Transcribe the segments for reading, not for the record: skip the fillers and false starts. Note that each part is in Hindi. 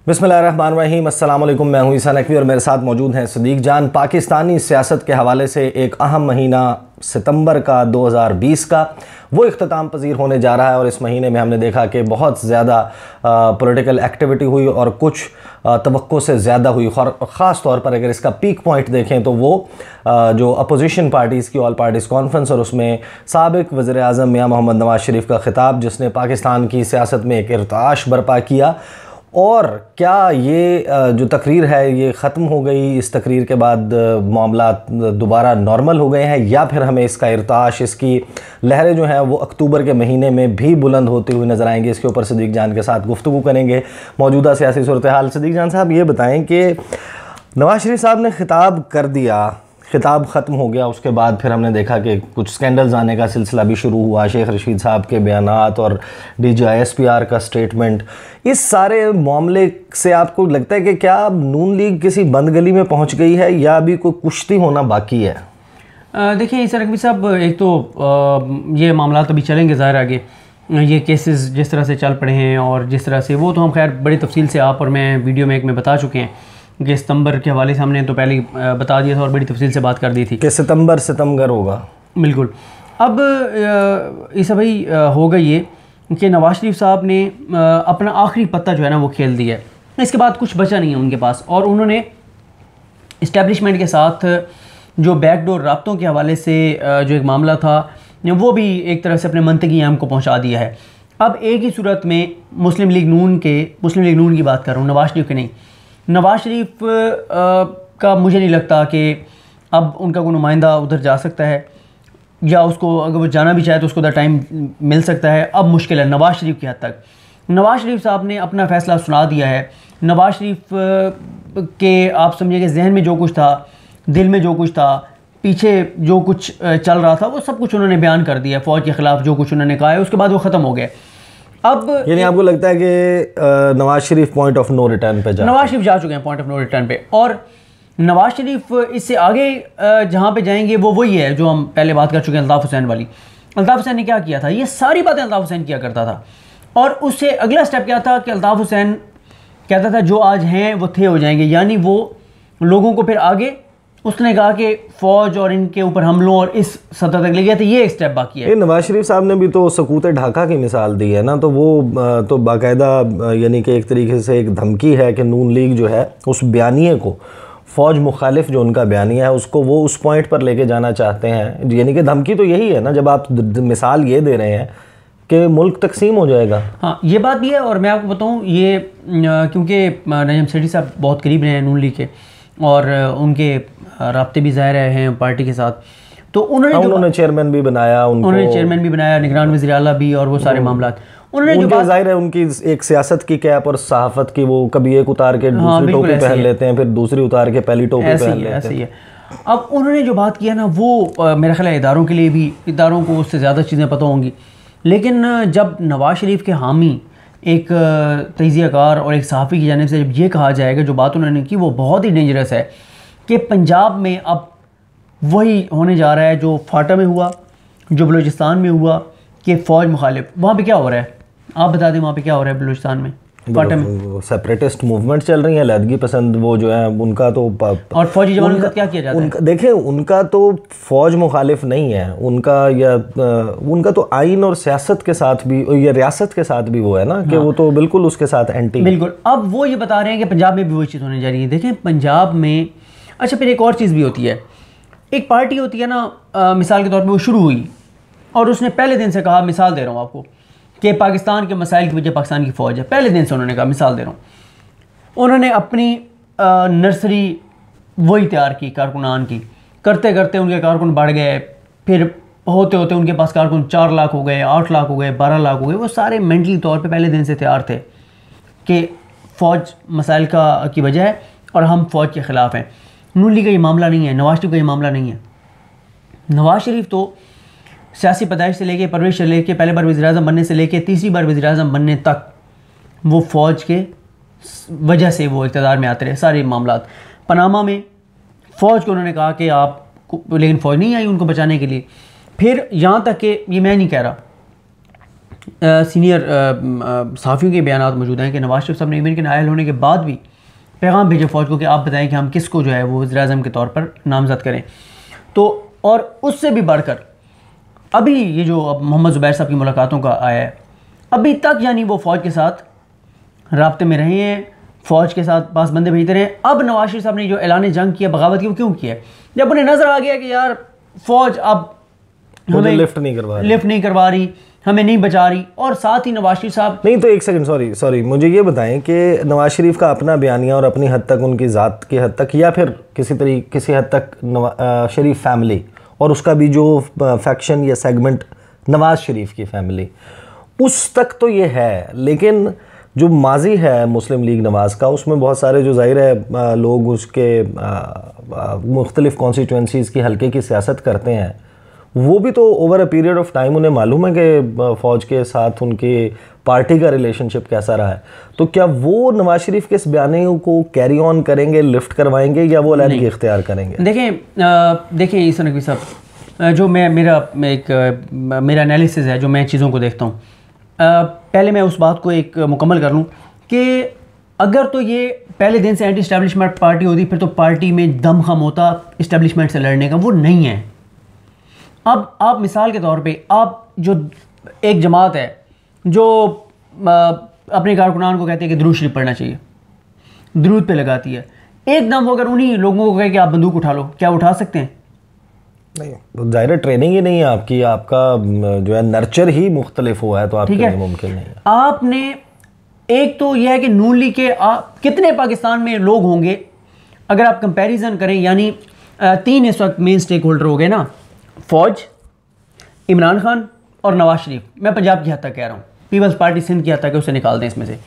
बिस्मिल्लाहिर्रहमानिर्रहीम, अस्सलाम वालेकुम। मैं हूं ईसा नकवी और मेरे साथ मौजूद हैं सदीक जान। पाकिस्तानी सियासत के हवाले से एक अहम महीना सितंबर का 2020 का वो इख्तिताम पजीर होने जा रहा है और इस महीने में हमने देखा कि बहुत ज़्यादा पॉलिटिकल एक्टिविटी हुई और कुछ तवक्को से ज़्यादा हुई। ख़ास तौर पर अगर इसका पीक पॉइंट देखें तो वो जो अपोजिशन पार्टीज़ की ऑल पार्टीज़ कॉन्फ्रेंस और उसमें साबिक़ वज़ीर आज़म मियां मोहम्मद नवाज़ शरीफ का ख़िताब, जिसने पाकिस्तान की सियासत में एक इर्ताश बर्पा किया। और क्या ये जो तकरीर है ये ख़त्म हो गई, इस तकरीर के बाद मामला दोबारा नॉर्मल हो गए हैं, या फिर हमें इसका इर्ताश, इसकी लहरें जो हैं वो अक्टूबर के महीने में भी बुलंद होती हुई नज़र आएंगी? इसके ऊपर सदीक जान के साथ गुफ्तगू करेंगे। मौजूदा सियासी सूरत हाल। सदीक जान साहब, ये बताएं कि नवाज़ शरीफ साहब ने ख़िताब कर दिया, ख़िताब ख़त्म हो गया, उसके बाद फिर हमने देखा कि कुछ स्कैंडल्स आने का सिलसिला भी शुरू हुआ। शेख रशीद साहब के बयानात और DGI-SPR का स्टेटमेंट, इस सारे मामले से आपको लगता है कि क्या नून लीग किसी बंद गली में पहुंच गई है या अभी कोई कुश्ती होना बाकी है? देखिए ईसा नकवी साहब, एक तो ये मामला अभी चलेंगे ज़ाहिर आगे, ये केसेस जिस तरह से चल पड़े हैं और जिस तरह से वो तो हम खैर बड़ी तफसील से आप और मैं वीडियो में एक में बता चुके हैं कि सितंबर के हवाले से हमने तो पहले ही बता दिया था और बड़ी तफसील से बात कर दी थी कि सितंबर होगा। बिल्कुल। अब इस भाई हो गई ये कि नवाज़ शरीफ साहब ने अपना आखिरी पत्ता जो है ना वो खेल दिया है। इसके बाद कुछ बचा नहीं है उनके पास, और उन्होंने इस्टेब्लिशमेंट के साथ जो बैकडोर राब्तों के हवाले से जो एक मामला था वो भी एक तरह से अपने मंतकी आम को पहुँचा दिया है। अब एक ही सूरत में मुस्लिम लीग नून की बात कर रहा हूँ, नवाज़ शरीफ की नहीं। नवाज़ शरीफ का मुझे नहीं लगता कि अब उनका कोई नुमाइंदा उधर जा सकता है, या उसको अगर वो जाना भी चाहे तो उसको उधर टाइम मिल सकता है। अब मुश्किल है नवाज़ शरीफ की हद तक। नवाज़ शरीफ साहब ने अपना फ़ैसला सुना दिया है। नवाज़ शरीफ के आप समझिए कि जहन में जो कुछ था, दिल में जो कुछ था, पीछे जो कुछ चल रहा था, वो सब कुछ उन्होंने बयान कर दिया। फ़ौज के ख़िलाफ़ जो कुछ उन्होंने कहा है उसके बाद वो ख़त्म हो गया। अब यानी आपको लगता है कि Nawaz Sharif point of no return पे नवाज़ शरीफ जा चुके हैं पॉइंट ऑफ नो रिटर्न पे, और नवाज़ शरीफ इससे आगे जहाँ पे जाएंगे वो वही है जो हम पहले बात कर चुके हैं, अल्ताफ़ हुसैन वाली। अल्ताफ़ हुसैन ने क्या किया था, ये सारी बातें अल्ताफ़ हुसैन किया करता था, और उससे अगला स्टेप क्या था कि अल्ताफ़ हुसैन कहता था जो आज हैं वो थे हो जाएंगे, यानी वो लोगों को फिर आगे उसने कहा कि फ़ौज और इनके ऊपर हमलों और इस सतह तक ले गया था। ये एक स्टेप बाकी है। नवाज़ शरीफ साहब ने भी तो सकूत ढाका की मिसाल दी है ना, तो वो तो बाकायदा यानी कि एक तरीके से एक धमकी है कि नून लीग जो है उस बयानिए को, फ़ौज मुखालिफ जो उनका बयानिया है उसको वो उस पॉइंट पर लेके जाना चाहते हैं। यानी कि धमकी तो यही है ना, जब आप मिसाल ये दे रहे हैं कि मुल्क तकसीम हो जाएगा। हाँ, ये बात भी है। और मैं आपको बताऊँ ये क्योंकि नजम सेठी साहब बहुत करीब रहे हैं नून लीग के और उनके राब्ते भी ज़ाहिर हैं पार्टी के साथ, तो उन्होंने चेयरमैन भी बनाया, निगरान वज़ीर आला भी, और वो सारे मामला उन्होंने जो बात ज़ाहिर है उनकी एक सियासत की कैप और सहाफ़त की, वो कभी एक उतार के दूसरी टोपी पहन लेते हैं, फिर दूसरी उतार के पहली टोपी पहन लेते हैं। ऐसे ही है। अब उन्होंने जो बात किया ना वो मेरा ख्याल है इदारों के लिए भी, इदारों को उससे ज़्यादा चीज़ें पता होंगी, लेकिन जब नवाज़ शरीफ के हामी एक तजियाकार और एक सहाफ़ी की जानिब से जब ये कहा जाएगा, जो बात उन्होंने की वो बहुत ही डेंजरस है कि पंजाब में अब वही होने जा रहा है जो फाटा में हुआ, जो बलूचिस्तान में हुआ, कि फ़ौज मुखालिफ। वहाँ पे क्या हो रहा है आप बता दें, वहाँ पे क्या हो रहा है बलूचिस्तान में, फाटा में? सेपरेटिस्ट मूवमेंट चल रही है, लैदगी पसंद वो जो है उनका तो, और फौजी जवानों के साथ क्या किया जाता है? देखिए उनका तो फ़ौज मुखालिफ नहीं है, उनका तो आइन और सियासत के साथ भी, या रियासत के साथ भी वो है ना कि वो तो बिल्कुल उसके साथ एंटी। बिल्कुल। अब वो ये बता रहे हैं कि पंजाब में भी वही चीज़ होने जा रही है। देखें पंजाब में, अच्छा फिर एक और चीज़ भी होती है, एक पार्टी होती है ना, मिसाल के तौर पर वो शुरू हुई और उसने पहले दिन से कहा, मिसाल दे रहा हूँ आपको, कि पाकिस्तान के मसाइल की वजह पाकिस्तान की फ़ौज है। पहले दिन से उन्होंने कहा, मिसाल दे रहा हूँ, उन्होंने अपनी नर्सरी वही तैयार की कारकुनान की, करते करते उनके कारकुन बढ़ गए, फिर होते होते उनके पास कारकुन 4 लाख हो गए, 8 लाख हो गए, 12 लाख हो गए। वो सारे मेंटली तौर पे पहले दिन से तैयार थे कि फ़ौज मसाइल की वजह है और हम फ़ौज के ख़िलाफ़ हैं। नून लीग का ये मामला नहीं है, नवाज़ शरीफ का ये मामला नहीं है। नवाज़ शरीफ तो सियासी पैदाइश से लेके, परवरिश से लेके, पहले बार वज़ीर आज़म बनने से लेके तीसरी बार वज़ीर आज़म बनने तक वो फ़ौज के वजह से वो इक़्तिदार में आते रहे। सारे मामलात पनामा में फ़ौज को उन्होंने कहा कि आप, लेकिन फ़ौज नहीं आई उनको बचाने के लिए। फिर यहाँ तक कि ये मैं नहीं कह रहा, सीनियर सहाफ़ियों के बयान मौजूद हैं कि नवाज शरीफ साहब ने इवन के नायल होने के बाद भी पैगाम भेजे फ़ौज को कि आप बताएं कि हम किसको जो है वो वज़ीर-ए-आज़म के तौर पर नामज़द करें। तो और उससे भी बढ़कर अभी ये जो अब मोहम्मद ज़ुबैर साहब की मुलाकातों का आया है, अभी तक यानी वो फ़ौज के साथ राब्ते में रहे हैं, फ़ौज के साथ पास बंदे भेजते रहे। अब नवाज शरीफ साहब ने जो ऐलान जंग किया, बगावत की, वो क्यों किया? जब उन्हें नज़र आ गया कि यार फ़ौज अब हमें लिफ्ट नहीं करवा रही, हमें नहीं बचा रही, और साथ ही नवाज शरीफ साहब नहीं। तो एक सेकंड, सॉरी मुझे ये बताएं कि नवाज शरीफ का अपना बयानिया और अपनी हद तक, उनकी ज़ात की हद तक, या फिर किसी हद तक शरीफ फैमिली और उसका भी जो फैक्शन या सेगमेंट नवाज शरीफ की फैमिली, उस तक तो ये है, लेकिन जो माजी है मुस्लिम लीग नवाज का, उसमें बहुत सारे जो ज़ाहिर है लोग उसके मुख्तलिफ़ कॉन्स्टिट्यूंसीज़ की हल्के की सियासत करते हैं, वो भी तो over a period of time उन्हें मालूम है कि फ़ौज के साथ उनकी पार्टी का रिलेशनशिप कैसा रहा है। तो क्या वो नवाज शरीफ के इस बयान को कैरी ऑन करेंगे, लिफ्ट करवाएंगे, या वो अलग इख्तियार करेंगे? देखिए ईसा नकवी साहब, जो मेरा एनालिसिस है, जो मैं चीज़ों को देखता हूँ, पहले मैं उस बात को एक मुकम्मल कर लूँ कि अगर तो ये पहले दिन से एंटी इस्टेब्लिशमेंट पार्टी होती, फिर तो पार्टी में दम खम होता इस्टेब्लिशमेंट से लड़ने का, वो नहीं है। अब आप मिसाल के तौर पे, आप जो एक जमात है जो अपने कारकुनान को कहते हैं कि दरूद शरीफ पढ़ना चाहिए, दरूद पे लगाती है, एकदम वो अगर उन्हीं लोगों को कहे कि आप बंदूक उठा लो, क्या उठा सकते हैं? नहीं, ज़ाहिर ट्रेनिंग ही नहीं है आपकी, आपका जो है नर्चर ही मुख्तलिफ हुआ है, तो आपके लिए मुमकिन नहीं है। आपने एक तो यह है कि नून लीग के कितने पाकिस्तान में लोग होंगे, अगर आप कंपैरिजन करें, यानी 3 इस वक्त मेन स्टेक होल्डर हो गए ना, फ़ौज, इमरान खान और नवाज शरीफ। मैं पंजाब की हद तक कह रहा हूँ, पीपल्स पार्टी सिंध की हद तक उसे निकाल दें इसमें से।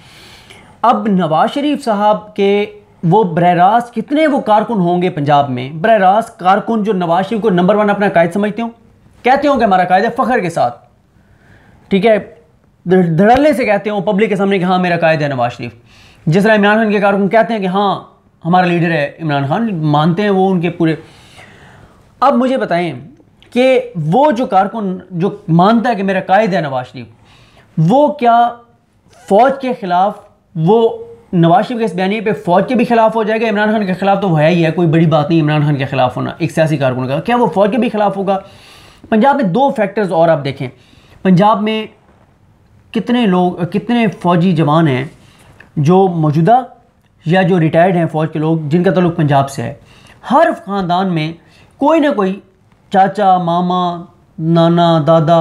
अब नवाज शरीफ साहब के वो बरह रास्त कितने वो कारकुन होंगे पंजाब में, बरह रास्त कारकुन जो नवाज शरीफ को नंबर 1 अपना कायद समझते हो, कहते हो कि हमारा कायद है, फ़ख्र के साथ, ठीक है, धड़ल्ले से कहते हो पब्लिक के सामने कि हाँ मेरा कायद है नवाज शरीफ। जिस तरह इमरान खान के कारकुन कहते हैं कि हाँ हमारा लीडर है इमरान खान, मानते हैं वो उनके पूरे। अब मुझे बताएं कि वो जो कारकुन जो मानता है कि मेरा कायद है नवाज शरीफ, वो क्या फ़ौज के ख़िलाफ़, वो नवाज शरीफ के इस बयानी पे फ़ौज के भी खिलाफ हो जाएगा? इमरान खान के खिलाफ तो है ही है, कोई बड़ी बात नहीं इमरान खान के खिलाफ होना एक सियासी कारकुन का, क्या वो फ़ौज के भी खिलाफ होगा? पंजाब में 2 फैक्टर्स और आप देखें, पंजाब में कितने फ़ौजी जवान हैं जो मौजूदा या जो रिटायर्ड हैं फ़ौज के लोग, जिनका ताल्लुक़ पंजाब से है। हर ख़ानदान में कोई ना कोई चाचा, मामा, नाना, दादा,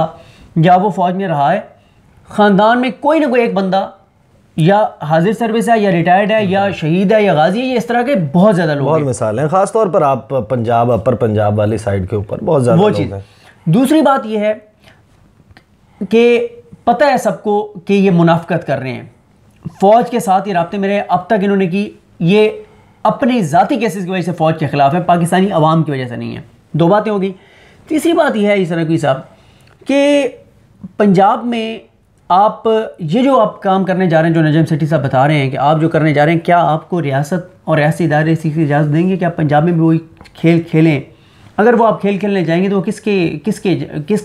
या वो फ़ौज में रहा है, ख़ानदान में कोई ना कोई एक बंदा या हाजिर सर्विस है, या रिटायर्ड है, या शहीद है, या गाजी है। ये इस तरह के बहुत ज़्यादा लोग, बहुत मिसाल हैं, ख़ासतौर पर आप पंजाब, अपर पंजाब वाली साइड के ऊपर बहुत ज़्यादा लोग हैं। दूसरी बात ये है कि पता है सबको कि ये मुनाफिकत कर रहे हैं, फ़ौज के साथ ही राब्ते में रहे, अब तक इन्होंने की, ये अपने ज़ाती केसेस की वजह से फ़ौज के ख़िलाफ़ है, पाकिस्तानी अवाम की वजह से नहीं है। 2 बातें हो गई। तीसरी बात यह है इस नकवी साहब कि पंजाब में आप ये जो आप काम करने जा रहे हैं, जो नजम सेठी साहब बता रहे हैं कि आप जो करने जा रहे हैं, क्या आपको रियासत और रियासी इदारे इसी की इजाज़त देंगे कि आप पंजाब में भी वही खेल खेलें? अगर वो आप खेल खेलने जाएंगे तो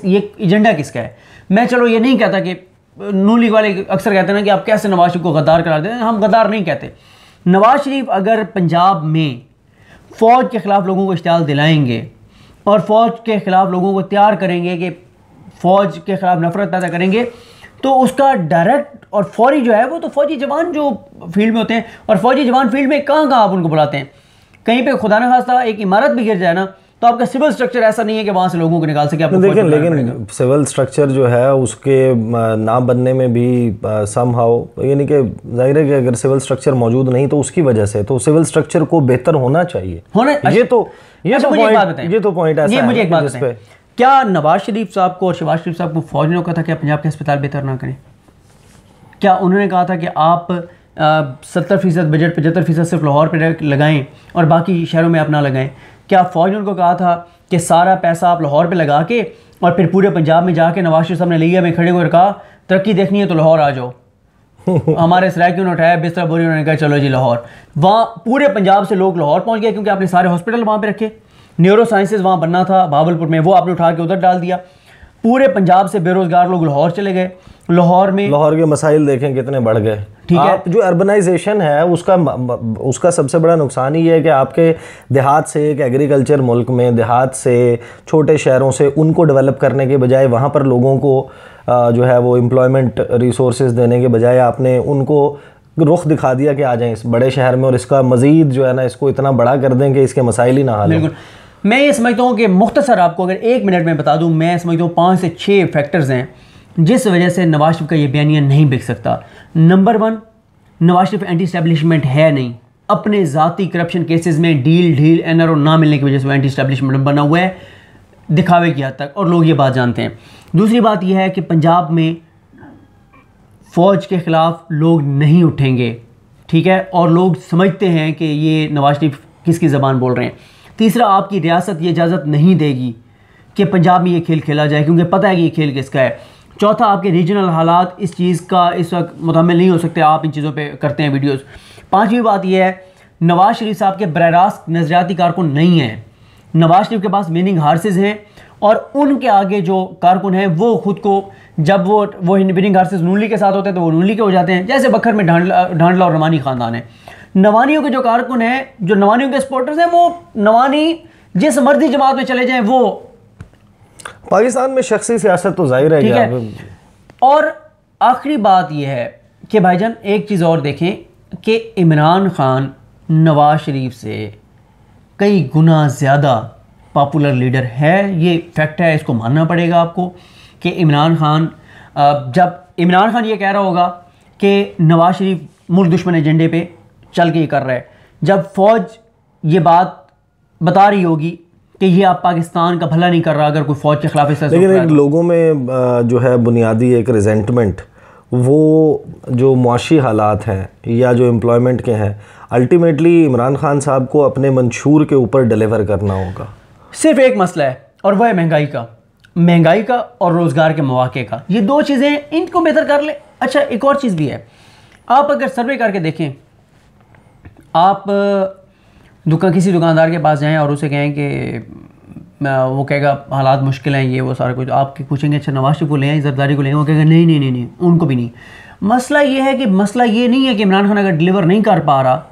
ये एजेंडा किसका है? मैं चलो ये नहीं कहता कि नून लीग वाले अक्सर कहते हैं ना कि आप कैसे नवाज शरीफ को गद्दार करार देते हैं, हम गद्दार नहीं कहते। नवाज शरीफ अगर पंजाब में फ़ौज के ख़िलाफ़ लोगों को इश्तियाल दिलाएंगे और फ़ौज के ख़िलाफ़ लोगों को तैयार करेंगे कि फ़ौज के ख़िलाफ़ नफरत पैदा करेंगे, तो उसका डायरेक्ट और फौरी जो है वो तो फ़ौजी जवान जो फील्ड में होते हैं, और फ़ौजी जवान फील्ड में कहाँ आप उनको बुलाते हैं? कहीं पे खुदा न खास्ता एक इमारत भी गिर जाए ना, तो आपका सिविल स्ट्रक्चर ऐसा नहीं है कि वहाँ से लोगों को निकाल सके। आपको देखें, लेकिन सिविल स्ट्रक्चर जो है उसके ना बनने में भी समहाउ, यानी कि जाहिर है कि अगर सिविल स्ट्रक्चर मौजूद नहीं तो उसकी वजह से, तो सिविल स्ट्रक्चर को बेहतर होना चाहिए। ये तो पॉइंट ऐसा है। मुझे एक बात बताएं, क्या नवाज शरीफ साहब को और शहबाज शरीफ साहब को फ़ौज ने कहा था कि पंजाब के अस्पताल बेहतर ना करें? क्या उन्होंने कहा था कि आप 70% बजट 75% सिर्फ लाहौर पर लगाएं और बाकी शहरों में आप ना लगाएं? क्या फ़ौज ने उनको कहा था कि सारा पैसा आप लाहौर पे लगा के और फिर पूरे पंजाब में जाके नवाज शरीफ साहब ने लिया में खड़े होकर कहा तरक्की देखनी है तो लाहौर आ जाओ? हमारे सराय ने उठाया बिस्तरा बोरी, उन्होंने कहा चलो जी लाहौर। वहाँ पूरे पंजाब से लोग लाहौर पहुँच गए क्योंकि आपने सारे हॉस्पिटल वहाँ पर रखे, न्यूरो साइंसेज वहाँ बनना था भावलपुर में, वो आपने उठा के उधर डाल दिया। पूरे पंजाब से बेरोजगार लोग लाहौर चले गए। लाहौर के मसाइल देखें कितने बढ़ गए। ठीक है, जो अर्बनाइजेशन है उसका सबसे बड़ा नुकसान ही है कि आपके देहात से, एक एग्रीकल्चर मुल्क में देहात से, छोटे शहरों से उनको डेवलप करने के बजाय, वहाँ पर लोगों को जो है वो एम्प्लॉयमेंट रिसोर्सेज देने के बजाय आपने उनको रुख दिखा दिया कि आ जाएं इस बड़े शहर में और इसका मज़ीद जो है ना इसको इतना बड़ा कर दें कि इसके मसाइल ही ना हल। बिल्कुल, मैं ये समझता हूँ कि मुख्तसर आपको अगर 1 मिनट में बता दूँ, मैं समझता हूँ 5 से 6 फैक्टर्स हैं जिस वजह से नवाज शरीफ का ये बयानिया नहीं बिक सकता। Number 1, Nawaz Sharif anti establishment है नहीं, अपने ज़ाती करप्शन केसेस में ढील एनआरओ ना मिलने की वजह से वो एंटी स्टैब्लिशमेंट बना हुआ है दिखावे की हद तक, और लोग ये बात जानते हैं। दूसरी बात यह है कि पंजाब में फ़ौज के ख़िलाफ़ लोग नहीं उठेंगे, ठीक है, और लोग समझते हैं कि ये नवाज शरीफ किसकी ज़बान बोल रहे हैं। तीसरा, आपकी रियासत ये इजाज़त नहीं देगी कि पंजाब में ये खेल खेला जाए, क्योंकि पता है कि ये खेल किसका है। चौथा, आपके रीजनल हालात इस चीज़ का इस वक्त मुतहम्मिल नहीं हो सकते, आप इन चीज़ों पे करते हैं वीडियोस। पांचवी बात यह है, नवाज शरीफ साहब के बराह रास्त नज़रियाती कारकुन नहीं हैं। नवाज शरीफ के पास विनिंग हार्सेस हैं और उनके आगे जो कारकुन हैं वो खुद को, जब वो विनिंग हार्सेस नून लीग के साथ होते हैं तो वो नून लीग के हो जाते हैं, जैसे बखर में ढांडला और रवानी ख़ानदान है। नवानियों के जो कारकुन हैं, जो नवानियों के सपोर्टर्स हैं, वो नवानी जिस मर्जी जमात में चले जाएं, वो पाकिस्तान में शख्सी सियासत तो जाहिर है, ठीक है। और आखिरी बात यह है कि भाईजान एक चीज़ और देखें कि इमरान खान नवाज शरीफ से कई गुना ज़्यादा पॉपुलर लीडर है, ये फैक्ट है, इसको मानना पड़ेगा आपको कि इमरान खान, जब इमरान खान ये कह रहा होगा कि नवाज शरीफ मुल्क दुश्मन एजेंडे पे चल के ये कर रहा है, जब फ़ौज ये बात बता रही होगी कि ये आप पाकिस्तान का भला नहीं कर रहा अगर कोई फ़ौज के खिलाफ ऐसा, लेकिन एक लोगों में जो है बुनियादी एक रिजेंटमेंट, वो जो मुआशी हालात हैं या जो एम्प्लॉयमेंट के हैं, अल्टीमेटली इमरान खान साहब को अपने मंशूर के ऊपर डिलीवर करना होगा। सिर्फ एक मसला है और वह है महंगाई का और रोज़गार के मौके का। ये दो चीज़ें, इनको बेहतर कर ले। अच्छा, एक और चीज़ भी है, आप अगर सर्वे करके देखें, आप किसी दुकानदार के पास जाएं और उसे कहें कि वो कहेगा हालात मुश्किल हैं, ये वो सारा कुछ, आप पूछेंगे अच्छा नवाज शरीफ को ले आए, जरदारी को ले आए, वो कहेगा नहीं, उनको भी नहीं। मसला ये है कि मसला ये नहीं है कि इमरान खान अगर डिलीवर नहीं कर पा रहा,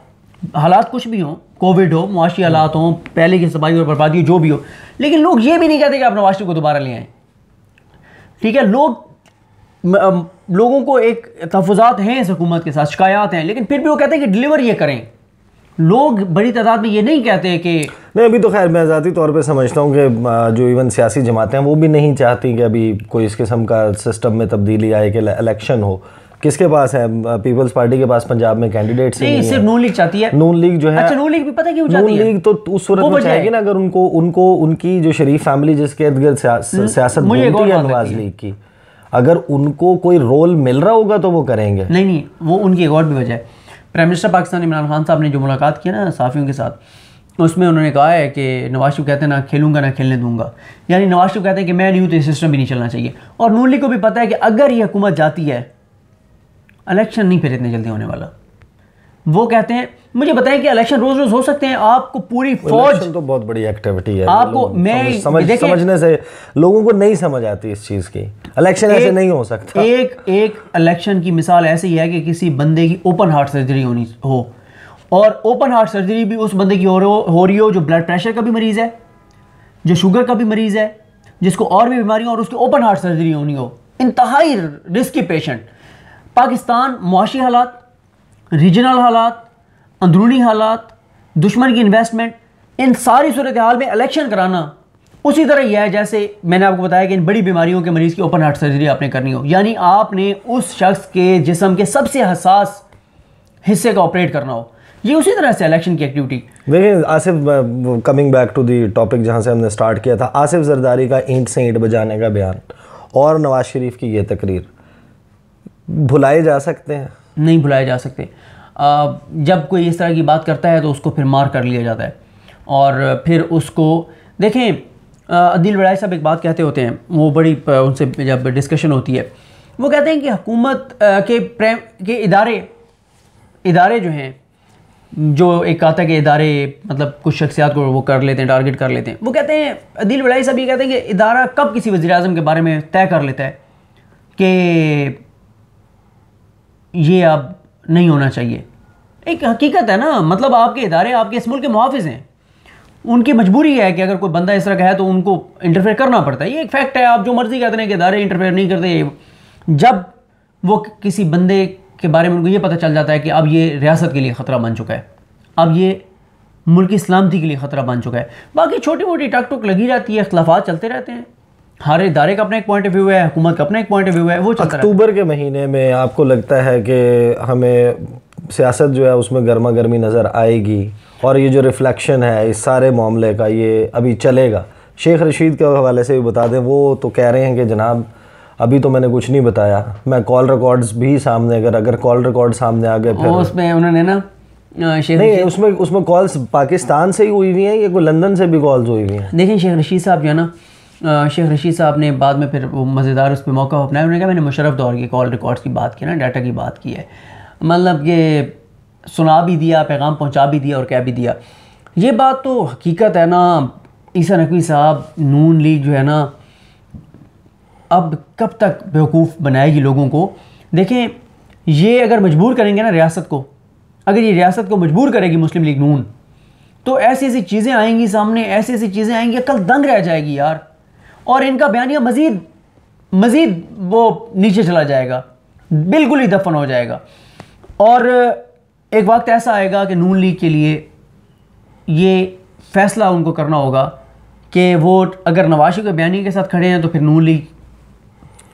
हालात कुछ भी हों, कोविड हो, मुआशी हालात हों, पहले की तबाही और बर्बादी हो, जो भी हो, लेकिन लोग ये भी नहीं कहते कि आप नवाज शरीफ को दोबारा ले आएँ। ठीक है, लोगों को एक तहफ़्फ़ुज़ात हैं इस हुकूमत के साथ, शिकायत हैं, लेकिन फिर भी वो कहते हैं कि डिलीवर ये करें। लोग बड़ी तादाद में ये नहीं कहते कि नहीं, अभी तो खैर मैं ज़ाती तौर पे समझता हूँ कि जो इवन सियासी जमातें हैं वो भी नहीं चाहती कि अभी कोई इस किस्म का सिस्टम में तब्दीली आए कि इलेक्शन हो। किसके पास है? पीपल्स पार्टी के पास पंजाब में कैंडिडेट्स नहीं, सिर्फ नून लीग चाहती है। नून लीग जो है, अच्छा, नून लीग भी पता है क्यों चाहती है? नून लीग तो उस सूरत में चाहेगी ना अगर उनको उनकी जो शरीफ फैमिली जिसके इर्द गिर्द सियासत घूमती है नवाज लीग की, अगर उनको कोई रोल मिल रहा होगा तो वो करेंगे। नहीं, वो उनकी एक और भी वजह है। प्राइम मिनिस्टर पाकिस्तान इमरान खान साहब ने जो मुलाकात की ना सहाफ़ियों के साथ, उसमें उन्होंने कहा है कि नवाज शरीफ कहते हैं ना खेलूंगा ना खेलने दूंगा, यानी नवाज शरीफ कहते हैं कि मैं नहीं हूँ तो ये सिस्टम भी नहीं चलना चाहिए। और नून लीग को भी पता है कि अगर ये हुकूमत जाती है, इलेक्शन नहीं फिर इतनी जल्दी होने वाला। वो कहते हैं, मुझे बताएं कि इलेक्शन रोज रोज हो सकते हैं, आपको पूरी फौज, तो बहुत बड़ी एक्टिविटी है आपको, मैं समझने से लोगों को नहीं समझ आती इस चीज़ की। इलेक्शन ऐसे नहीं हो सकता। एक इलेक्शन की मिसाल ऐसी है कि किसी बंदे की ओपन हार्ट सर्जरी होनी हो, और ओपन हार्ट सर्जरी भी उस बंदे की हो रही हो जो ब्लड प्रेशर का भी मरीज़ है, जो शुगर का भी मरीज़ है, जिसको और भी बीमारी हो, और उसकी ओपन हार्ट सर्जरी होनी हो, इंतहाई रिस्की पेशेंट। पाकिस्तान मुआशी हालात, रीजनल हालात, अंदरूनी हालात, दुश्मन की इन्वेस्टमेंट, इन सारी सूरत हाल में इलेक्शन कराना उसी तरह यह है जैसे मैंने आपको बताया कि इन बड़ी बीमारियों के मरीज़ की ओपन हार्ट सर्जरी आपने करनी हो, यानी आपने उस शख्स के जिस्म के सबसे हसास हिस्से का ऑपरेट करना हो। ये उसी तरह से इलेक्शन की एक्टिविटी। देखिए Asif, coming back to the topic जहाँ से हमने स्टार्ट किया था, आसिफ जरदारी का ईंट से ईंट बजाने का बयान और नवाज शरीफ की ये तकरीर भुलाए जा सकते हैं? नहीं भुलाए जा सकते। जब कोई इस तरह की बात करता है तो उसको फिर मार कर लिया जाता है, और फिर उसको देखें, अदील वड़ाई साहब एक बात कहते होते हैं, वो बड़ी उनसे जब डिस्कशन होती है, वो कहते हैं कि हुकूमत के इदारे जो हैं जो एक आता है कि इदारे मतलब कुछ शख्सियात को वो कर लेते हैं, टारगेट कर लेते हैं। वो कहते हैं, अदील वलाई साहब ये कहते हैं कि इदारा कब किसी वज़ीर-ए-आज़म के बारे में तय कर लेता है कि ये अब नहीं होना चाहिए। एक हकीकत है ना, मतलब आपके इदारे आपके इस मुल्क के मुहाफ़िज़ हैं, उनकी मजबूरी है कि अगर कोई बंदा इस तरह का है तो उनको इंटरफेयर करना पड़ता है। ये एक फैक्ट है, आप जो मर्ज़ी कहते हैं कि इदारे इंटरफेयर नहीं करते। जब वो किसी बंदे के बारे में उनको ये पता चल जाता है कि अब ये रियासत के लिए ख़तरा बन चुका है, अब ये मुल्क की सलामती के लिए ख़तरा बन चुका है, बाकी छोटी मोटी टक टुक लगी रहती है, इख्तलाफात चलते रहते हैं। हर इदारे का अपना एक पॉइंट ऑफ व्यू है, हुकूमत का अपना एक पॉइंट ऑफ व्यू है, वो चलता रहता है। अक्टूबर के महीने में आपको लगता है कि हमें सियासत जो है उसमें गर्मा गर्मी नज़र आएगी और ये जो रिफ्लेक्शन है इस सारे मामले का ये अभी चलेगा? शेख रशीद के हवाले से भी बता दें, वो तो कह रहे हैं कि जनाब अभी तो मैंने कुछ नहीं बताया, मैं कॉल रिकॉर्ड्स भी सामने, अगर कॉल रिकॉर्ड सामने आ गए फिर उसमें उन्होंने ना नहीं, उसमें कॉल्स पाकिस्तान से ही हुई हुई हैं या कोई लंदन से भी कॉल्स हुई हुई हैं? देखिए शेख रशीद साहब जो है ना, शेख रशीद साहब ने बाद में फिर वो मज़ेदार उस पर मौका अपनाया। उन्होंने कहा मैंने मुशर्रफ दौर की कॉल रिकॉर्ड्स की बात की ना, डाटा की बात की है, मतलब कि सुना भी दिया, पैगाम पहुंचा भी दिया और कह भी दिया। ये बात तो हकीकत है ना। ईसा नकवी साहब, नून लीग जो है ना, अब कब तक बेवकूफ़ बनाएगी लोगों को। देखें, ये अगर मजबूर करेंगे ना रियासत को, अगर ये रियासत को मजबूर करेगी मुस्लिम लीग नून, तो ऐसी ऐसी चीज़ें आएंगी सामने, ऐसी ऐसी चीज़ें आएंगी, कल दंग रह जाएगी यार। और इनका बयानिया मज़ीद वो नीचे चला जाएगा, बिल्कुल ही दफन हो जाएगा। और एक वक्त ऐसा आएगा कि नून लीग के लिए ये फ़ैसला उनको करना होगा कि वो अगर नवाज शरीफ के बयानी के साथ खड़े हैं तो फिर नून लीग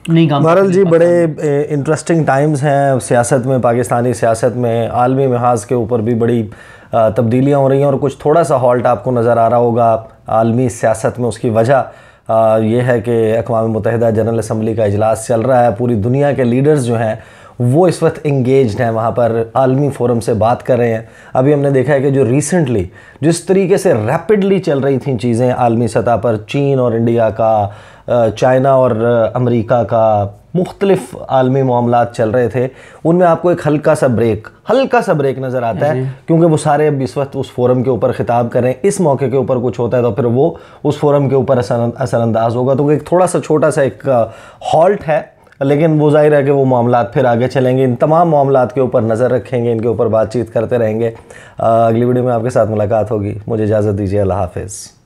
नहीं काम। बहरहाल जी, बड़े इंटरेस्टिंग टाइम्स हैं सियासत में, पाकिस्तानी सियासत में। आलमी महाज के ऊपर भी बड़ी तब्दीलियाँ हो रही हैं और कुछ थोड़ा सा हॉल्ट आपको नज़र आ रहा होगा आलमी सियासत में। उसकी वजह ये है कि अक़वाम मुत्तहिदा जनरल असम्बली का इजलास चल रहा है, पूरी दुनिया के लीडर्स जो हैं वो इस वक्त इंगेज्ड हैं वहाँ पर, आलमी फ़ोरम से बात कर रहे हैं। अभी हमने देखा है कि जो रिसेंटली जिस तरीके से रैपिडली चल रही थी चीज़ें आलमी सतह पर, चीन और इंडिया का, चाइना और अमेरिका का, मुख्तलिफ आलमी मामलात चल रहे थे, उनमें आपको एक हल्का सा ब्रेक नज़र आता है, क्योंकि वो सारे अब इस वक्त उस फोरम के ऊपर ख़िताब कर रहे हैं। इस मौके के ऊपर कुछ होता है तो फिर वो उस फोरम के ऊपर असरअंदाज होगा। तो एक थोड़ा सा छोटा सा एक हॉल्ट है, लेकिन वो जाहिर है कि वो मामलात फिर आगे चलेंगे। इन तमाम मामलात के ऊपर नज़र रखेंगे, इनके ऊपर बातचीत करते रहेंगे। अगली वीडियो में आपके साथ मुलाकात होगी। मुझे इजाज़त दीजिए, अल्लाह हाफ़िज़।